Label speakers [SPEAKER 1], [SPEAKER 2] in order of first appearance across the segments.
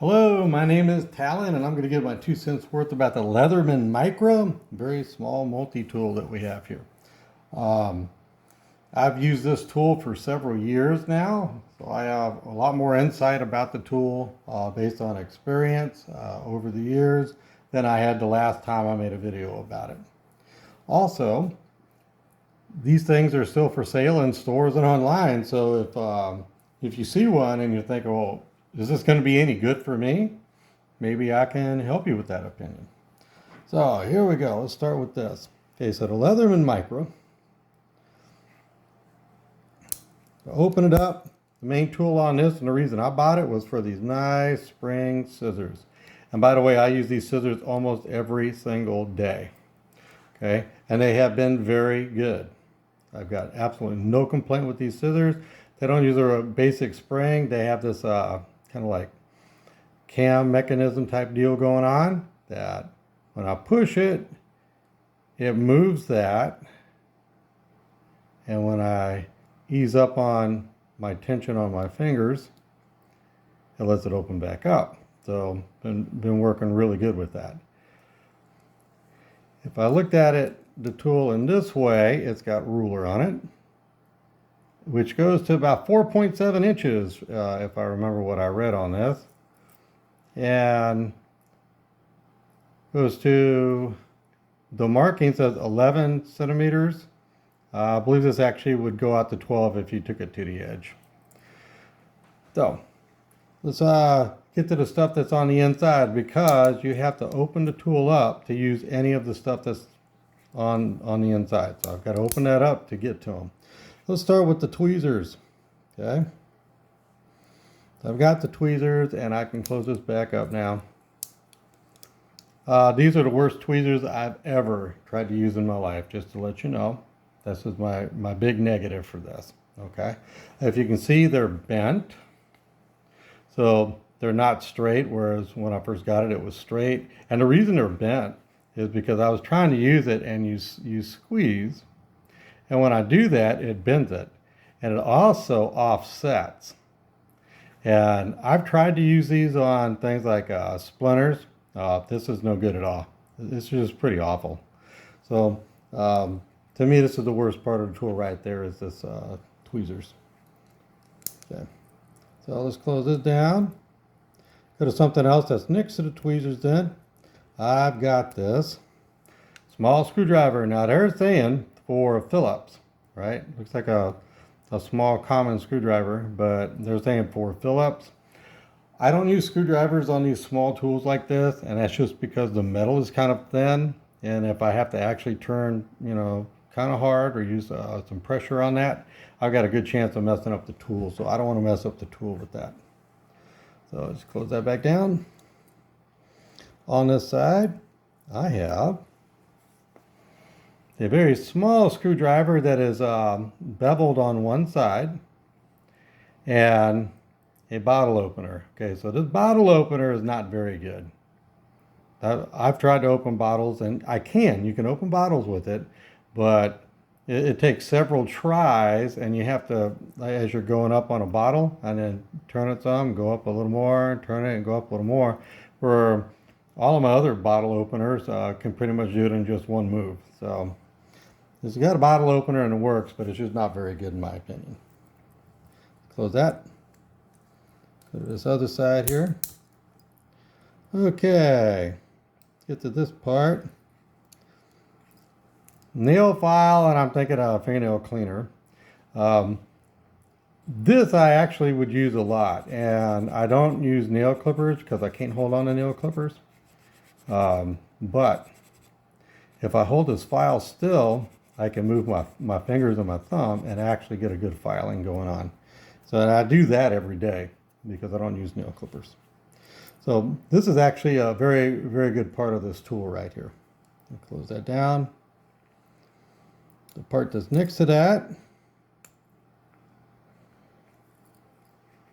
[SPEAKER 1] Hello, my name is Talon, and I'm going to give my 2 cents worth about the Leatherman Micra, very small multi-tool that we have here. Um, I've used this tool for several years now, so I have a lot more insight about the tool based on experience over the years than I had the last time I made a video about it. Also, these things are still for sale in stores and online, so if you see one and you think, well, is this going to be any good for me? Maybe I can help you with that opinion. So here we go. Let's start with this. Okay, so the Leatherman Micra. Open it up. The main tool on this, and the reason I bought it, was for these nice spring scissors. And by the way, I use these scissors almost every single day. Okay, and they have been very good. I've got absolutely no complaint with these scissors. They don't use a basic spring. They have this kind of like cam mechanism type deal going on that when I push it, it moves that. And when I ease up on my tension on my fingers, it lets it open back up. So been working really good with that. If I looked at it, the tool in this way, it's got ruler on it, which goes to about 4.7 inches, if I remember what I read on this. And goes to, the marking says 11 centimeters. I believe this actually would go out to 12 if you took it to the edge. So let's get to the stuff that's on the inside, because you have to open the tool up to use any of the stuff that's on the inside. So I've got to open that up to get to them. Let's start with the tweezers. Okay. So I've got the tweezers, and I can close this back up now. These are the worst tweezers I've ever tried to use in my life, just to let you know. This is my big negative for this. Okay. If you can see, they're bent. So they're not straight, whereas when I first got it, it was straight. And the reason they're bent is because I was trying to use it, and you squeeze. And when I do that, it bends it. And it also offsets. And I've tried to use these on things like splinters. This is no good at all. This is just pretty awful. So to me, this is the worst part of the tool right there, is this tweezers. Okay. So let's close this down. Go to something else that's next to the tweezers then. I've got this small screwdriver. Now they're saying for Phillips, right? Looks like a small common screwdriver, but they're saying for Phillips. I don't use screwdrivers on these small tools like this, and that's just because the metal is kind of thin, and if I have to actually turn, kind of hard, or use some pressure on that, I've got a good chance of messing up the tool, so I don't want to mess up the tool with that. So let's close that back down. On this side, I have a very small screwdriver that is beveled on one side, and a bottle opener. Okay, so this bottle opener is not very good. I've tried to open bottles, and you can open bottles with it, but it takes several tries, and you have to, as you're going up on a bottle, and then turn it some, go up a little more, turn it and go up a little more, where all of my other bottle openers can pretty much do it in just one move. So it's got a bottle opener and it works, but it's just not very good in my opinion. Close that. Go to this other side here. Okay, get to this part. Nail file, and I'm thinking a fingernail cleaner. This I actually would use a lot, and I don't use nail clippers because I can't hold on to nail clippers. But if I hold this file still, I can move my fingers and my thumb and actually get a good filing going on. So I do that every day because I don't use nail clippers. So this is actually a very, very good part of this tool right here. I'll close that down. The part that's next to that.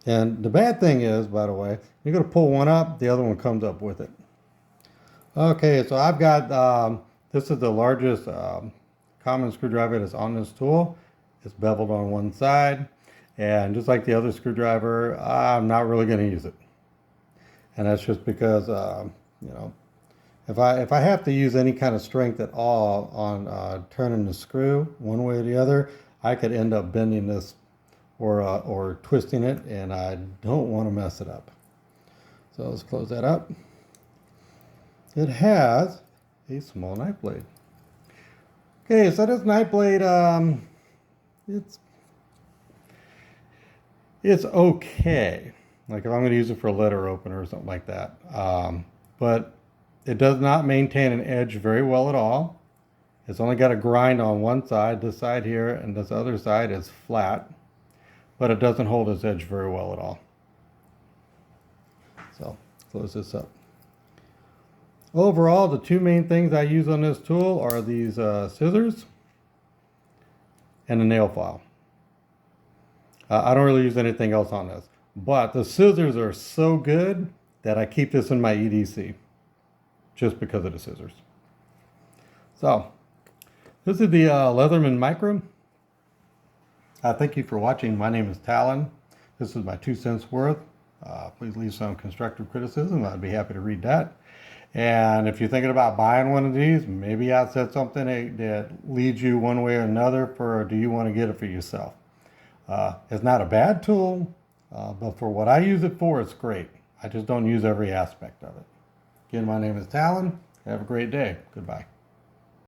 [SPEAKER 1] And the bad thing is, by the way, you're going to pull one up, the other one comes up with it. Okay, so I've got, this is the largest common screwdriver that's on this tool. It's beveled on one side. And just like the other screwdriver, I'm not really going to use it. And that's just because, you know, if I have to use any kind of strength at all on turning the screw one way or the other, I could end up bending this or twisting it, and I don't want to mess it up. So let's close that up. It has a small knife blade. Okay, so this knife blade, it's okay. Like if I'm going to use it for a letter opener or something like that. But it does not maintain an edge very well at all. It's only got a grind on one side, this side here, and this other side is flat. But it doesn't hold its edge very well at all. So close this up. Overall, the two main things I use on this tool are these scissors and a nail file. I don't really use anything else on this, but the scissors are so good that I keep this in my EDC just because of the scissors. So this is the Leatherman Micra. Thank you for watching. My name is Talon. This is my 2 cents worth. Please leave some constructive criticism. I'd be happy to read that. And if you're thinking about buying one of these, maybe I said something that leads you one way or another, or do you want to get it for yourself? It's not a bad tool, but for what I use it for, it's great. I just don't use every aspect of it. Again, my name is Talon. Have a great day. Goodbye.